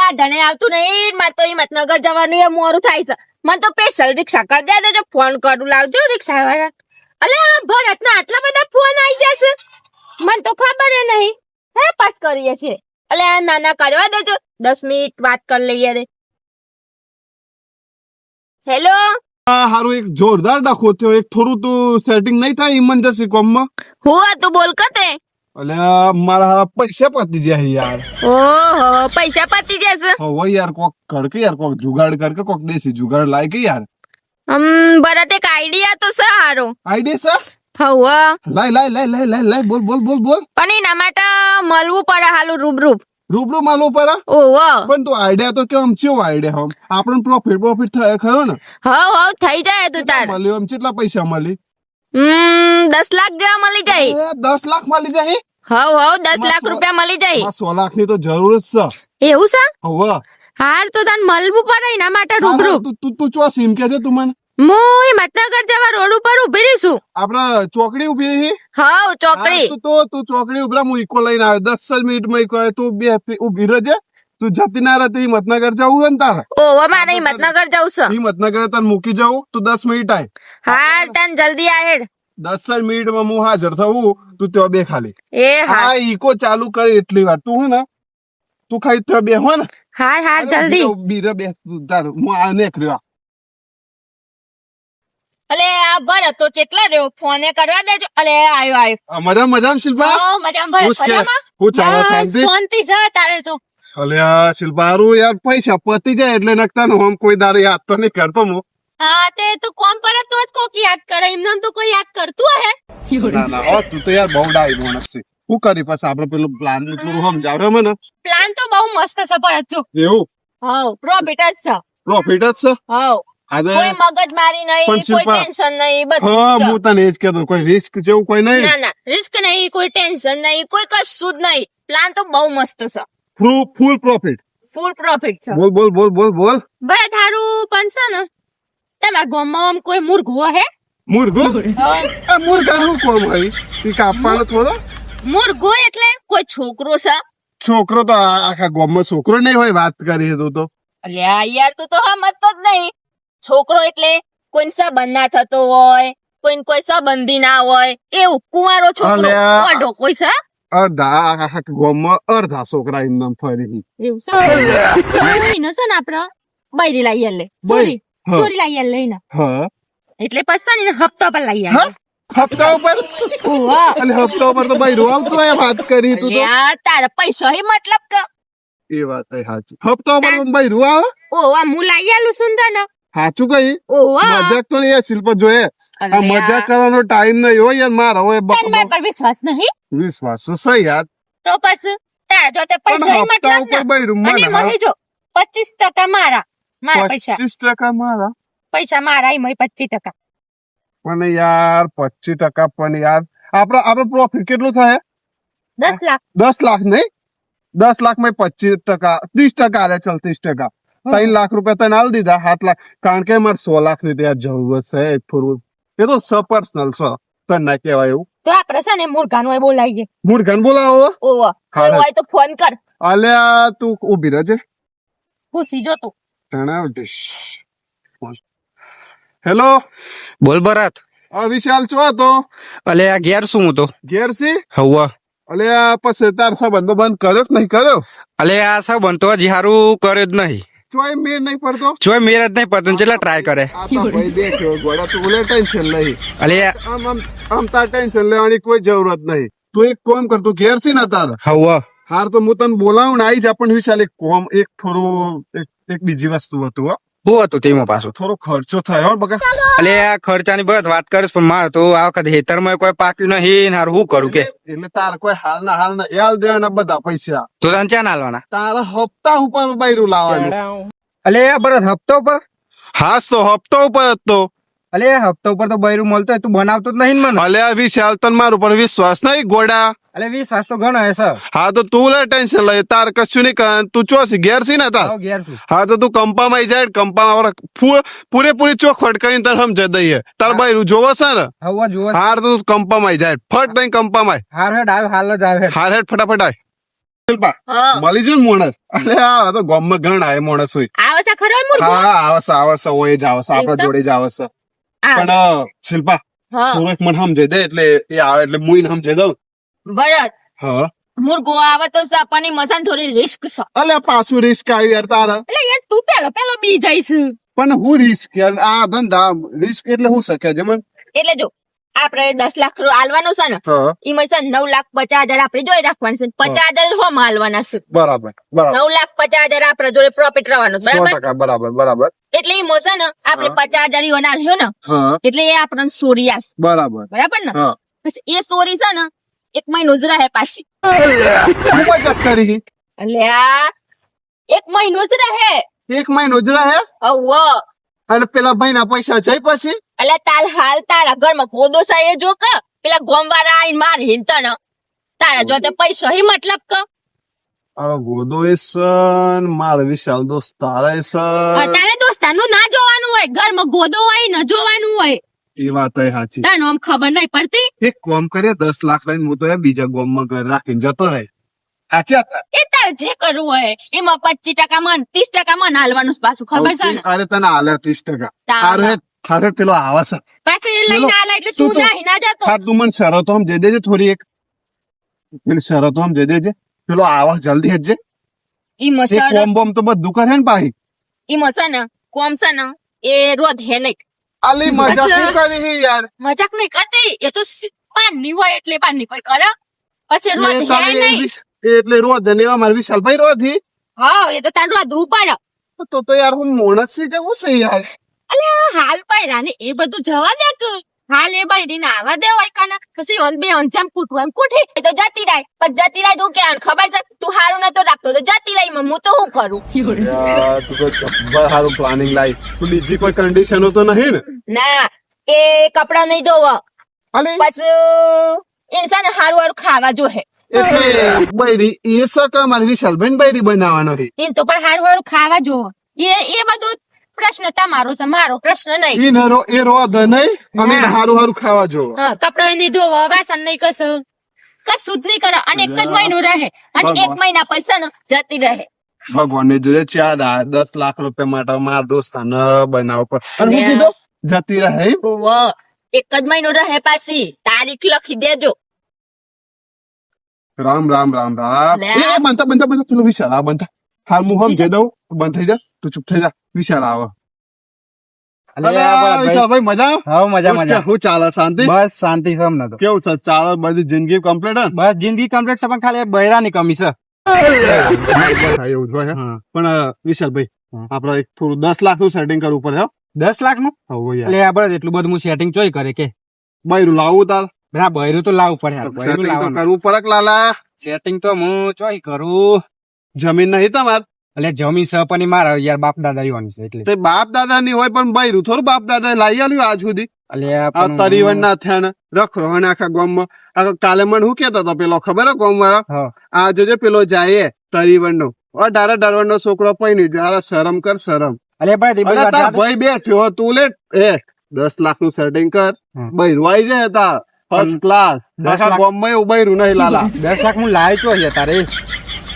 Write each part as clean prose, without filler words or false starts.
સાધને આવતું નહીં મારે તો હિંમતનગર જવાનું એ મોરું થાય છે મને તો સ્પેશિયલ રિક્ષા કરી દે દેજો ફોન કરું લાવજો રિક્ષા વાળા અલ્યા ભરત ના આટલા બધા ફોન આવી જશે મને તો ખબર નહીં હે પાસ કરીએ છીએ અલ્યા નાના કરવા દેજો 10 મિનિટ વાત કરી લઈએ રે હેલો હારું એક જોરદાર ડખો થયો એક થોડું તો સેટિંગ નહીં થાય ઇમરજન્સી કોમમાં હું તું બોલ કતે અલ્યા મારા હારા પૈસા પતી જાય યાર ઓહો પૈસા પતી જશે હવે યાર કોક કરકે યાર કોક જુગાડ કરકે કોક દેશી જુગાડ લાય કે યાર ભરત એક આઈડિયા તો છે હારો આઈડિયા સર હવ લાય બોલ પણ એના માટે મળવું પડે હાલું રૂબરૂ માલું પર ઓહો પણ તું આઈડિયા તો કેમ ચેવો આઈડિયા હમ આપણને પ્રોફિટ થાય ખરો ને હવ થઈ જાય તું તાર મળ્યો એમ કેટલા પૈસા મળી 10 લાખ જેવા મળી જાય 10 લાખ મળી જાય હવ 10 લાખ રૂપિયા મળી જાય 100 લાખ ની તો જરૂર જ છે એવું છે હવે હાર તો તને મળવું પડે એના માટે રૂબરૂ તું ચો સીમ કે છે તું મને હું હિંમતનગર જવા રોડ ઉપર ઉભી રહીશું આપડે ચોકડી ઉભી રહી હવ ચોકડી તો તું ચોકડી ઉભરા હું ઈકો લઈને આવ્યો 10 મિનિટમાં ઈકો તું બે ઉભી રહેજે તું જતી ના રહેતી હિંમતનગર જવું હોય ને તારે ઓહો મારે હિંમતનગર જવું છે હિંમતનગર તને મૂકી જાઉં તું 10 મિનિટ આય હાર તને જલ્દી આહેડ 10 મિનિટમાં હું હાજર થવું તું ત્યાં બે ખાલી એ હા ઈકો ચાલુ કરી એટલી વાર તું હે ને તું ખાઈ ત્યાં બે હો ને હાર જલ્દી બીરે બે તાર હું આ નીકળ્યો અલે આ ભરત તો કેટલા રહ્યો ફોને કરવા દેજો અલે આયો મજામાં શિલ્પા મજામાં ભરત હું ચાલે શાંતિ શાંતિ છે તારે તો અલ્યા શિલ્પારું યાર પૈસા પતી જાય એટલે નકતા નું આમ કોઈ દારૂ યાદ તો નહીં કરતો હું હા તે તું કોમ પર તો જ કોક યાદ કરે એમને તો કોઈ યાદ કરતું હે ના તું તો યાર બહુ ડાઈ માણસ છે શું કરી પછી આપડે પેલું પ્લાન નું થોડું સમજાવ્યો મને પ્લાન તો બહુ મસ્ત છે ભરત જો એવું હવ પ્રોફિટ જ છે પ્રોફિટ જ છે હવ આજે કોઈ મગજ મારી નહીં કોઈ ટેન્શન નહીં હા બધું હું તને એ જ કહેતો કોઈ રિસ્ક જેવું કોઈ નહીં ના રિસ્ક નહીં કોઈ ટેન્શન નહીં કોઈ કશું જ નહીં પ્લાન તો બહુ મસ્ત છે ફૂલ પ્રોફિટ ફૂલ પ્રોફિટ છે બોલ ભાઈ થારું પણ છે ને તમારા ગામમાં આમ કોઈ મુર્ગો હે મુર્ગો મુર્ગા નું કોમ હોય ઈ કાપવાનો થોડો મુર્ગો એટલે કોઈ છોકરો છે છોકરો તો આખા ગામમાં છોકરો નહીં હોય વાત કરી તું તો અલ્યા યાર તું તો સમજતો જ નહીં છોકરો એટલે કોઈ સંબંધ ના થતો હોય કોઈ સંબંધી ના હોય એવું કુંવારો છોકરો ઓઢો કોઈ છે અડધા આખા ગામમાં અડધા છોકરા એમ નામ ફરી એવું છે ને આપડે બૈરી લાવી લે ચોરી લાવી લઈને હા એટલે પછી ને હપ્તા પર લઈ આવે હપ્તા ઉપર અને હપ્તા ઉપર તો ભાઈ આવતું હોય વાત કરી તું તો તારા પૈસા હી મતલબ કે એ વાત સાચી હપ્તા ઉપર ભાઈ રૂ આવે ઓવા હું લઈ આલું સુંદર ને સાચું કઈ ઓવા મજાક તો નહીં શિલ્પ જોઈએ આ મજાક કરવાનો ટાઈમ નહીં હોય યાર મારો હોય મારા પર વિશ્વાસ નહીં વિશ્વાસ તો સહી યાર તો પછી તારા જોતે પૈસા હી મતલબ ને અને મહી જો 25% મારા પૈસા 25% મારા પૈસા મારા ઈ 25% પણ યાર 25% પણ યાર આપડે પ્રોફિટ કેટલું થાય 10 લાખ 10 લાખ નહીં 10 લાખ માં 25% 30% આલે ચલ 30% 3 લાખ રૂપિયા તને આલ દીધા 7 લાખ કારણ કે મારે 100 લાખ ની ત્યાં જરૂરત છે થોડું એ તો પર્સનલ છે તને ના કહેવાય એવું તો આપડે છે ને મુર્ગાનો બોલાવીએ મુર્ગાન બોલાવો ઓવા હોય તો ફોન કર અલ્યા તું ઉભી રહેજે ખુશી જો તું હેલો બોલ ભરત વિશાલ છો તો અલે આ ઘેર શું હું તો ઘેર સી હવા અલે પછી તાર સંબંધો બંધ કર્યો કે નહીં કર્યો અલે આ સબ બનતો હજી હારું કરે જ નહીં ચોય મેર નહીં પડતો ચોય મેર જ નહીં પડતો ચેટલા ટ્રાય કરે આ તો ભાઈ બેઠો ગોડા તું ઓલે ટેન્શન લઈ અલે આમ તાર ટેન્શન લેવાની કોઈ જરૂરત નહીં તું એક કામ કર તું ઘેર છે ને તાર હવા હાર તો હું તને બોલાવું ને આવી જા પણ વિશાલ એક કોમ એક થોડું એક બીજી વસ્તુ હતું શું હતું તેમાં પાછું થોડો ખર્ચો થયો બગા અલે આ ખર્ચાની બસ વાત કરીશ પણ મારે તો આ વખત હેતરમાં કોઈ પાક્યું નહીં હારું શું કરું કે એટલે તારે કોઈ હાલ ના એલ દેવાના બધા પૈસા તો તને ક્યાં નાલવાના તારા હપ્તા ઉપર બૈરું લાવવાનું અલે ભરત હપ્તા ઉપર હાસ તો હપ્તા ઉપર જ તો અલે હપ્તા ઉપર તો બૈરું મળતો હોય તું બનાવતો જ નહીં મને અલે વિશાલ તને મારું પર વિશ્વાસ નહીં ગોડા અલે 20 તો ઘણો હે સર હા તો તું લે ટેન્શન લઈ તાર કશું નહીં કર તું ચોસી ઘેર છે ને તાર ઘેર છું હા તો તું કંપામાં જાય કંપામાં પૂરેપૂરી ચોખવટ કરીને તાર સમજાઈ દઈએ તાર બૈરું જોવો છે ને હવા જોવો હાર તો તું કંપામાં જાય ફટ તઈ કંપામાં હાર હેડ આવે હાલ જ આવે હાર હેડ ફટાફટ આય શિલ્પા હા મળી જો ને માણસ અલે આ તો ગામમાં ઘણ આવે માણસ હોય આવે છે ખરો મુર્ગો હા આવે છે હોય જ આવે છે આપણા જોડે જ આવે છે પણ શિલ્પા હા થોડોક મને સમજાઈ દે એટલે એ આવે એટલે મુઈને સમજાઈ દઉં બરત હા મુર્ગો આવે તો સાપાની મસાન થોડી રિસ્ક છે અલે પાછું રિસ્ક આવ્યું યાર તારા એટલે યાર તું પેલો બી જઈશ પણ હું રિસ્ક યાર આ ધંધા રિસ્ક એટલે હું શકે છે મને એટલે જો આપણે 10 લાખ આલવાનો છે ને હા એમાં છે 9,50,000 આપણે જોઈ રાખવાનું છે 50,000 હોમાં આલવાના છે બરાબર બરાબર 9,50,000 આપણે જોડે પ્રોફિટ રહેવાનું છે, બરાબર 100% બરાબર બરાબર એટલે એમાં છે ને આપણે 50,000 ઈઓ નાખ્યો ને હા એટલે એ આપણને સોરી આલ બરાબર બરાબર ને હા પછી એ સોરી છે ને 1 મહિનો જ રહે પાછી શું મજાક કરી એટલે આ 1 મહિનો જ રહે 1 મહિનો જ રહે અવ અને પેલા ભાઈ ના પૈસા છે પછી એટલે હાલ તારા ઘરમાં ગોદો સાયે જો કે પેલા ગોમવાળા આઈને માર હિંતણ તારા જોતે પૈસા હી મતલબ કે અરે ગોદો એ સન મારા વિશાલ દોસ્ત તારા એ સન તારે દોસ્તાનું ના જોવાનું હોય ઘરમાં ગોદો હોય ન જોવાનું હોય એ વાત એ સાચી તને આમ ખબર નહીં પડતી એક કોમ કરે 10 લાખ લઈને હું તો એ બીજા ગામમાં ઘર રાખીને જતો રહે સાચી વાત ને? એ તારે જે કરવું હોય એમાં 25% મન 30% મન હાલવાનું છે પાછું ખબર છે ને અરે તને હાલે 30%. તારે. હારે પેલો આવે છે પાછું એ લઈને હાલે એટલે તું તું- નહીં ના જતો હા તું મને શરતો આમ જઈ દેજે થોડી એક પેલી શરતો આમ જઈ દેજે પેલો આવા જલ્દી હેડજે ઈ એ મસર કોમ બોમ તો બધું કરે ને પાહી ઈ મસન કોમ છે ને એ રોજ હે નહીં આલી મજાક નહીં કરી હે યાર મજાક નહીં કરતી એ તો પાનની હોય એટલે પાનની કોઈ કરે પછી રોજ એ હે તારે એ નહીં એટલે રોજ ને એવા મારા વિશાલભાઈ રોજ થી હા એ તો તાર રોજ ઉપર તો યાર હું મોણસ છે કે હું છે યાર હાલ પૈરા ને એ બધું જવા દે કે હાલ એ બૈરી ને આવા દે હોય કને પછી ઓન બે અંજામ કૂટવા કૂઠી એ તો જતી રહે પછી જતી રહે તું કે ખબર છે તું હારું નતો રાખતો તો જતી રહી માં હું તો શું કરું યાર તું તો જબ્બર સારું પ્લાનિંગ લાઈ તું બીજી કોઈ કન્ડિશનો તો નહીં ને ના એ કપડા નહીં ધોવા અલે પછી ઇન્સાન હારું હારું ખાવા જોહે એટલે બૈરી એ સક મારા વિશાલભાઈ બૈરી બનાવવાનો છે ઇન તો પણ હારું હારું ખાવા જોવો એ બધું પ્રશ્ન તમારો છે મારો પ્રશ્ન નહીં ઈ નરો એ રોદ નહીં અને એને હારું હારું ખાવા જો હા કપડા નહીં ધોવા વાસણ નહીં કશું કશું જ નહીં કરે અને એક જ મહિનો રહે અને 1 મહિના પૈસા ને જતી રહે ભગવાન ને જોડે 10 લાખ રૂપિયા માટે મારા દોસ્તાને બનાવ પર અને હું કીધું જતી રહે એમ? ઓવો એક જ મહિનો રહે પાછી તારીખ લખી દેજો રામ રામ રામ રામ લે. એ બનતા પેલો વિશાલ આ બનતા હાલ હું હમ જઈ દઉં બંધ થઈ જા તું ચૂપ થઈ જા વિશાલ આવે વિશાલભાઈ મજા હા મજા મજા શું ચાલે શાંતિ બસ શાંતિ છે અમને તો કેવું છે ચાલે બધી જિંદગી કમ્પ્લીટ બસ જિંદગી કમ્પ્લીટ છે પણ ખાલી બૈરાની કમી છે એવું જ હોય હે. હા. પણ વિશાલભાઈ હા. આપડે એક થોડું 10 લાખ નું સેટિંગ કરવું પડે હો 10 લાખ નું હવે યાર એટલે આ બસ એટલું બધું હું સેટિંગ ચોય કરે કે બૈરું લાવવું તાર ના બૈરું તો લાવવું પડે યાર, બૈરું સેટિંગ તો લાવવાનું. કરવું પડે કે લાલા સેટિંગ તો હું ચોય કરું જમીન નહીં તમાર એટલે જમી છે પણ ઈ મારા યાર બાપ દાદા યુવાની છે એટલે તે બાપ દાદા ની હોય પણ બૈરું થોડું બાપ દાદા લાવી આલ્યું આજ સુધી એટલે આ પણ તરીવન ના થયા ને રખરો અને આખા ગામમાં આ કાલે મને શું કેતો હતો પેલો ખબર હે ગામ વાળા હા. આ જોજે પેલો જાય તરીવન નો ડાર નો છોકરો પૈણી જયારે શરમ કર શરમ એટલે ભાઈ તે બધી અને વાત તાર યાદ- ભાઈ બેઠ્યો તું લે 10 લાખ નું સેટિંગ કર હા. બૈરું આવી જાય તાર ફર્સ્ટ ક્લાસ 10 આખા લાખ- ગામમાં એવું બૈરું નહીં લાલા 10 લાખ હું લાવી છો યાર તારે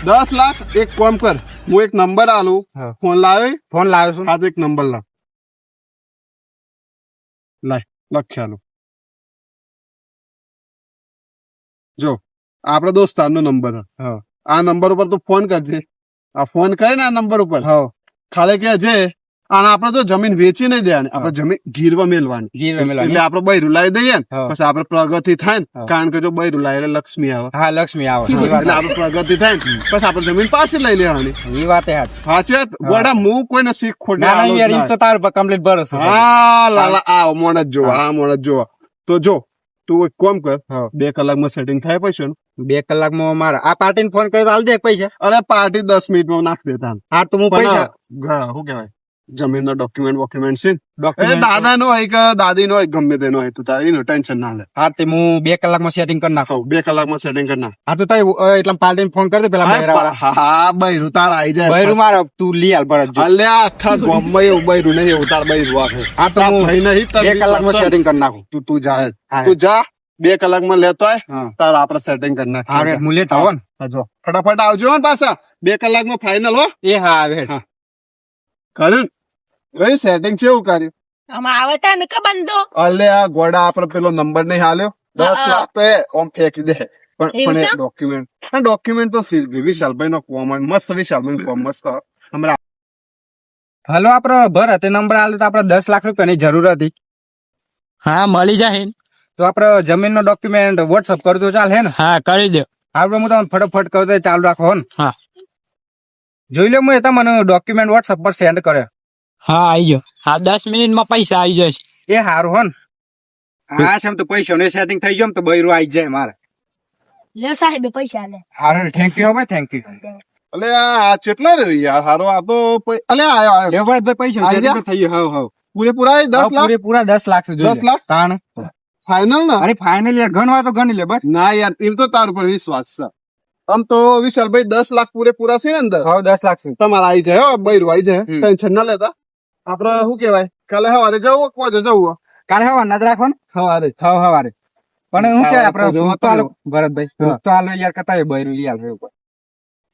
10 લાખ એક કામ કર હું એક નંબર આલું હા. ફોન લાવે ફોન લાવ્યો છું હા તો એક નંબર લાય લખ્યાલું જો આપડે દોસ્તાર નો નંબર હા. આ નંબર ઉપર તું ફોન કરજે આ ફોન કરે ને આ નંબર ઉપર હા ખાલી કે છે અને આપડે તો જમીન વેચી નહીં દેવાની આપડે જમીન ગીરવા મેલવાની ગીર રમેલા એટલે આપડે બૈરું લાવી દઈએ ને હા. પછી આપડે પ્રગતિ થાય ને હા. કારણ કે જો બૈરું લાવે એટલે લક્ષ્મી આવે હા લક્ષ્મી આવે હા, એ વાત એટલે આપડે પ્રગતિ થાય ને પછી આપડે જમીન પાછી લઈ લેવાની એ વાત એ હાથ સાચી વાત વડા હું કોઈને શીખ ખોટી ના ના આલો જ યાર ના. ઈ તો તાર પર કમ્પ્લીટ ભરોસો છે. હા લાલા આ મોણ જ જોવા આ મોણ જ જોવા તો જો તું એક કામ કર હા. 2 કલાકમાં સેટિંગ થાય પૈસા 2 કલાકમાં મારા આ પાર્ટીને ફોન કર્યો તો હાલ દે પૈસા અરે પાર્ટી 10 મિનિટમાં નાખ દેતા હા તો હું પૈસા શું કહેવાય જમીન નો ડોક્યુમેન્ટ છે એ ડોક્યુમેન્ટ દાદા નો હોય કે દાદી નો હોય ગમે તેનો હોય તું તારે એનું ટેન્શન ના લે હા તે હું 2 કલાકમાં સેટિંગ કરી નાખું 2 કલાકમાં સેટિંગ કરી નાખ હા તો તારી એટલે પાર્ટીને ફોન કરી દે પેલા બૈરા વાળા હા બૈરું તાર આવી જાય બૈરું મારા તું લઈ હાલ ભરત જો અલ્યા આખા ગામમાં એવું બૈરું નહીં એવું તાર બૈરું આખે હા તો તાર હું ભાઈ નહીં તાર 2 કલાકમાં વિશ્વાસ છે. સેટિંગ કરી નાખું તું જા હા. તું જા 2 કલાકમાં લેતો હોય હા. તાર આપણે સેટિંગ કરી હારે નાખીએ મૂલ્ય થાવો ને હા, જો ફટાફટ આવજો હો ને પાછા 2 કલાકમાં ફાઇનલ હો એ હા આવે હેડ. હા. કર્યું ભાઈ સેટિંગ છે એવું કર્યું આમાં આવે તા ને કે બંધો અલે આ ગોડા આપડે પેલો નંબર નહીં હાલ્યો 10 લાખ તો એ ઓમ ફેંકી દે એવું છે? ડોક્યુમેન્ટ તો સીઝ ગઈ વિશાલભાઈ નો કોમન મસ્ત વિશાલભાઈ કોમ મસ્ત હમણાં હાલો આપડે ભર તે નંબર આલે તો આપડે 10 લાખ રૂપિયાની જરૂર હતી. હા મળી જાય તો આપડે જમીનનો ડોક્યુમેન્ટ વોટ્સઅપ કરજો ચાલે હે ને? હા કરી દો આપણે હું તમને ફટાફટ કહું તો ચાલુ રાખો હો ને. હા. જોઈ લો હું તમને ડોક્યુમેન્ટ વોટ્સઅપ પર સેન્ડ કરે. હા આવી ગયો હા 10 મિનિટમાં પૈસા આવી જશે એ હારું હો ને. હા છે એમ તો પૈસા ને સેટિંગ થઈ ગયો ને તો બૈરું આવી જાય મારે. લે સાહેબ પૈસા લે હારું થેન્ક યુ હો ભાઈ થેન્ક યુ. અલે આ કેટલા રહ્યું યાર હારો આ તો અલે આયો આયો લે ભાઈ પૈસા આવી setting ગયા? તો થઈ ગયું હાવ હાવ. પૂરેપૂરા 10 લાખ પૂરેપૂરા 10 લાખ છે 10 લાખ? તાણ ફાઇનલ ના અરે ફાઇનલ યાર ગણવા તો ગણી લે બસ. ના યાર એમ તો તાર ઉપર વિશ્વાસ છે આમ તો વિશાલભાઈ 10 લાખ પૂરેપૂરા છે ને અંદર હાવ 10 લાખ છે. તમારે આવી જાય હો બૈરું આવી જાય હમ. ટેન્શન ના લેતા આપડે શું કેવાય કાલે સવારે જવું કોજે જવું કાલે હવા નજર રાખો ને સવારે હાવ હવારે. પણ હું કે આપડે જોવા ભૂત તો હાલો ભરતભાઈ હા. ભૂત તો હાલો યાર કતા બૈરું લઈ આવે ઉપર.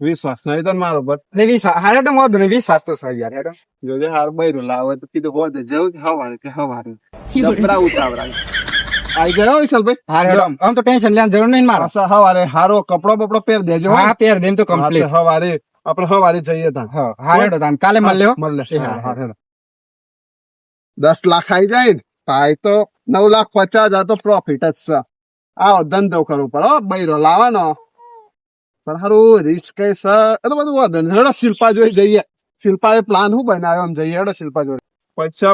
વિશ્વાસ નહીં તો મારો પર એટલે વિશ્વાસ હારે તો મોદો નહીં વિશ્વાસ તો સહી યાર હેડો. જોજે હાર બૈરું લાવે તો કીધું હોદે જવું કે સવારે ડબરા ઉતાવળા આવી ગયો વિશાલભાઈ હારે હેડો. આમ તો ટેન્શન લેવાની જરૂર નહીં ને મારે. પાછા સવારે હારો કપડો બપડો પહેર દેજો હો. હા પેર દેમ તો કમ્પ્લીટ. સવારે આપણે સવારે જઈએ તા હા હારે હેડો તાન કાલે મળ લેવો. મળે એ હા, હા. 10 લાખ આવી જાય ને ભાઈ તો 9,50,000 તો પ્રોફિટ જ છે આવો ધંધો કરવો પડે હો બૈરો લાવવાનો પણ હારું રિસ્ક કઈ છે એ તો બધું વધે ને હેડો શિલ્પા જોઈ જઈએ શિલ્પા એ પ્લાન શું બનાવ્યો એમ જઈએ હેડો શિલ્પા જોડે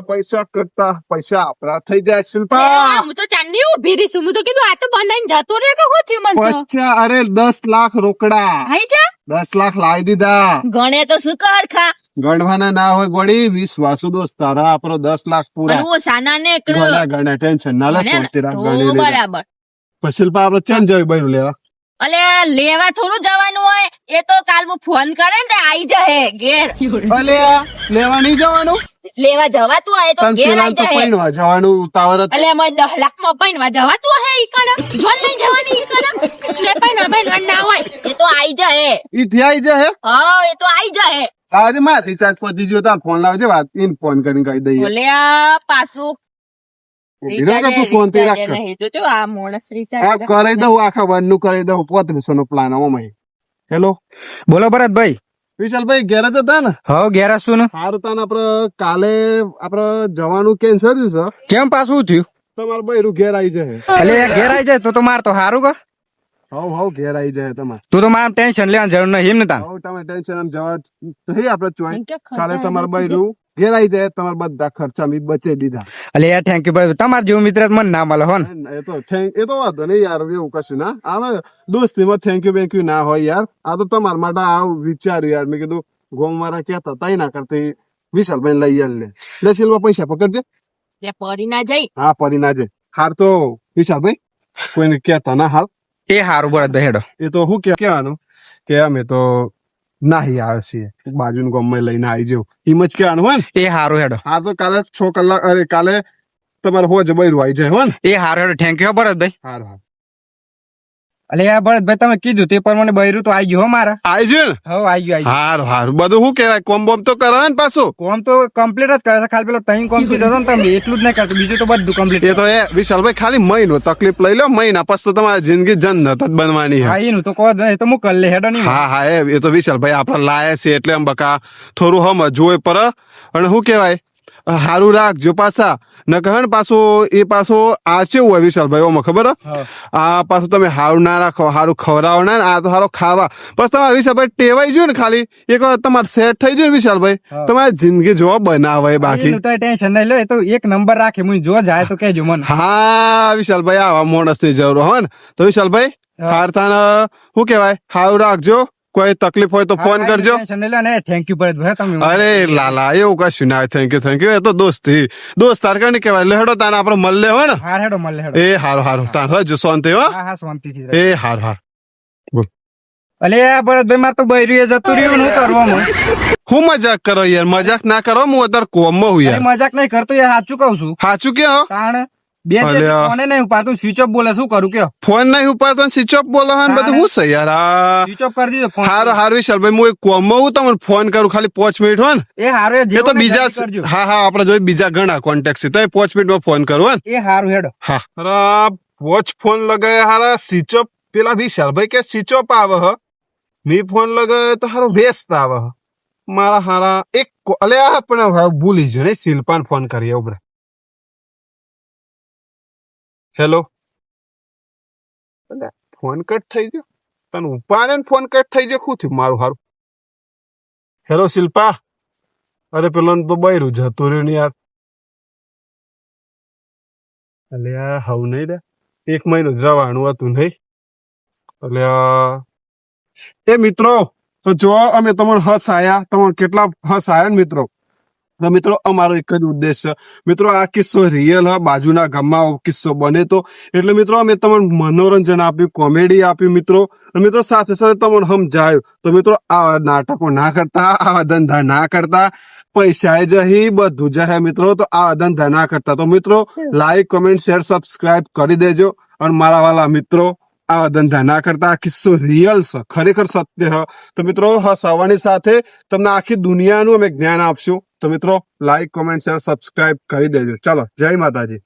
પૈસા કરતા પૈસા આપડા થઈ જાય શિલ્પા હું તો ચાંદની ઉભી રહી છું હું તો કીધું આ તો બનાઈને જતો રહ્યો કે શું થયું મન તો પૈસા અરે 10 લાખ રોકડા હાઈ જા 10 લાખ લાવી દીધા ગણે તો શું કર ખા ગણવાના ના હોય ગોળી વિશ્વાસુ દોસ્ત તારા આપણો 10 લાખ પૂરા અને ઓસાના ને એક ગણા ટેન્શન ના લે સોચતી રાખ ગણી તો લીધા. બરાબર પછી શિલ્પા આપડે ચેન જવી બૈરું લેવા અલે લેવા થોડું જવાનું હોય એ તો કાલ હું ફોન કરે ને તે આઈ જહે ઘેર અલે લેવા નહીં જવાનું લેવા જવાતું હોય તો તને ઘેર પેલા આઈ તો જહે પૈણવા જવાનું ઉતાવળ જ. અલે અમે 10 લાખમાં પૈણવા જવાતું હે ઈ કણ જોન લઈ જવાની ઈ કણ લે પૈણવા ના હોય એ તો આઈ જહે ઈ થી આઈ જાય હા એ તો આઈ જહે આજે માર રિચાર્જ પતી ગયો તાર ફોન લાવજે વાત ઇન ફોન કરીને કહી દઈએ બોલે આ પાછું ઊભી રહો કે તું શાંતિ રાખ. નહીં જોજો આ માણસ આ રિચાર્જ કરી દઉં આખા વન નું કરી દઉં 3500 નો પ્લાન આમાં હેલો બોલો ભરતભાઈ. વિશાલભાઈ ઘેર જ હતા ને હાવ ઘેર શું ને સારું તાને આપડે કાલે આપડે જવાનું કેન્સલ છે કેમ પાછું થયું? તમારે બૈરું ઘેર આવી જાય એટલે એ ઘેર આવી જાય તો માર તો સારું કર. હવ ઘેર આવી જાય તમારે તું તો મારે ટેન્શન લેવાની જરૂર નહીં એમ ને તાન. હવ તમે ટેન્શન આમ જવા નહીં આપડે ચોઈ કાલે તમારે બૈરું ઘેર આવી જાય તમારે બધા ખર્ચા મી બચે દીધા એટલે યાર થેન્ક યુ ભાઈ તમારા જેવું મિત્ર મને ના મળે હો ને. એ તો વાંધો નહીં યાર એવું કશું ના આવે દોસ્તીમાં થેન્ક યુ ના હોય યાર આ તો તમારા માટે આવું વિચાર્યું યાર મેં કીધું ગોમ મારા કહેતા તઈ ના કરતી વિશાલભાઈ લઈ યાર લે સિલ્વા પૈસા પકડજે તે પડી ના જઈ હા પરી ના જાય હાર તો વિશાલભાઈ કોઈને કહેતા ના હાર એ હારું ભરતભાઈ હેડો. એ તો શું કહેવાનું કે અમે તો નાહી આવે છીએ બાજુનું ગામમાં લઈને આવી જવું એમ જ કહેવાનું હોય ને એ હારું હેડો. હા તો કાલે 6 કલાક અરે કાલે તમારે હોજ બૈરું આવી જાય હોય ને એ હારું હેડો થેન્ક યુ ભરતભાઈ. હારું હારું એટલે યાર ભરતભાઈ તમે કીધું તે પ્રમાણે બૈરું તો આવી ગયું હો મારા. આવી જાય ને હવે આવી ગયું. હારું હારું બધું શું કહેવાય કોમ બોમ તો કરે ને પાછું કોમ તો કમ્પ્લીટ જ કરે છે ખાલી પેલો તઈ કોમ કીધો હતો ને તમે એટલું જ નહીં કરતું બીજું તો બધું કમ્પ્લીટ. એ તો એ વિશાલભાઈ ખાલી મહિનો તકલીફ લઈ લો મહિના પછી તો તમારી જિંદગી જન્નત જ બનવાની હા છે એનું તો કહો જ નહીં તો હું કરી લે હેડો નહીં. હા હા એ તો વિશાલભાઈ આપડે લાયા છે એટલે આમ બકા થોડું હમ જોઈ પર અને શું કહેવાય હારું રાખજો પાછા ન કહે ને પાછું એ પાછું આ કેવું હોય વિશાલભાઈ ઓમાં ખબર હે? હા. આ પાછું તમે હારું ના રાખો હારું ખવડાવો ના ને આ તો હારો ખાવા બસ તમારે વિશાલભાઈ ટેવાઈ ગયું ને ખાલી એક વાર તમારે સેટ થઈ ગયું ને વિશાલભાઈ હા. તમારી જિંદગી જોવા બનાવાય બાકી એનું તો ટેન્શન નહીં લો એ તો એક નંબર રાખે હું જો જાય તો કહેજો મને. હા વિશાલભાઈ આવા માણસ ની જરૂર હોય ને તો વિશાલભાઈ હા. હાર થાને શું કેવાય હારું રાખજો કોઈ તકલીફ હોય તો ફોન કરજો ટેન્શન નહીં લો ને થેન્ક યુ ભરતભાઈ તમે. અરે લાલા એવું કશું ના થેન્ક યુ એ તો દોસ્તી દોસ્ત તાર કઈ કહેવાય લેહડો તાને આપડે મળે હોય ને હાર હેડો મળે હેડો. એ હારું હારું તાર હજુ શાંતિ હો હા હા શાંતિથી. એ હાર હાર અલે આ ભરતભાઈ મારે તો બૈરું એ જતું રહ્યું ને હું કરવાનું. હું મજાક કરો યાર મજાક ના કરો હું અત્યારે કોમમાં હું અરે યાર મજાક નહીં કરતો યાર સાચું કહું છું. સાચું કે તાણ બે દિવસ અલ્યા. ફોને નહીં ઉપાડતું સ્વિચ ઓફ બોલે શું કરું કયો ફોન નહીં ઉપાડતો સ્વિચ ઓફ બોલો હે ને બધું શું છે યાર આ સ્વિચ ઓફ કરી દીધો ફોન હારું વિશાલભાઈ હું એક કોમમાં હું તમને ફોન કરું ખાલી 5 મિનિટ હોય ને એ હારું એ તો બીજા હા આપણે જોઈ બીજા ઘણા કોન્ટેક્ટ છે તો એ 5 મિનિટમાં ફોન કરું હે ને એ હારું હેડો હા અરે વોચ ફોન લગાય હારા સ્વિચ ઓફ પેલા વિશાલભાઈ કે સ્વિચ ઓફ આવે હ મેં ફોન લગાય તો હારો વ્યસ્ત આવે હ મારા હારા એક અલ્યા પણ હવે ભૂલી જો ને શિલ્પાન ફોન કરીએ ઉભરે હેલો ફોન કટ થઈ ગયો તને ઉપાડે ને ફોન કટ થઈ ગયો શું થયું મારું હારું હેલો શિલ્પા અરે પેલો તો બૈરું જતું રહ્યું ને યાર અલ્યા હવ નહીં રે 1 મહિનો જવાનું હતું નહીં અલ્યા એ મિત્રો તો જો અમે તમને હસાયા તમને કેટલા હસાયા ને મિત્રો તો મિત્રો અમારો એક જ ઉદ્દેશ છે મિત્રો આ કિસ્સો રિયલ હ બાજુના ગામમાં કિસ્સો બને તો એટલે મિત્રો અમે તમને મનોરંજન આપ્યું કોમેડી આપ્યું મિત્રો અને મિત્રો સાથે સાથે તમને સમજાયું તો મિત્રો આવા નાટકો ના કરતા આવા ધંધા ના કરતા પૈસા જહી બધું જહે મિત્રો તો આવા ધંધા ના કરતા તો મિત્રો લાઈક કમેન્ટ શેર સબસ્ક્રાઇબ કરી દેજો અને મારા વાલા મિત્રો આવા ધંધા ના કરતા આ કિસ્સો રિયલ છે ખરેખર સત્ય હ તો મિત્રો હસાવવાની સાથે તમને આખી દુનિયાનું અમે જ્ઞાન આપશું તો મિત્રો લાઈક કોમેન્ટ શેર સબસ્ક્રાઇબ કરી દેજો ચાલો જય માતાજી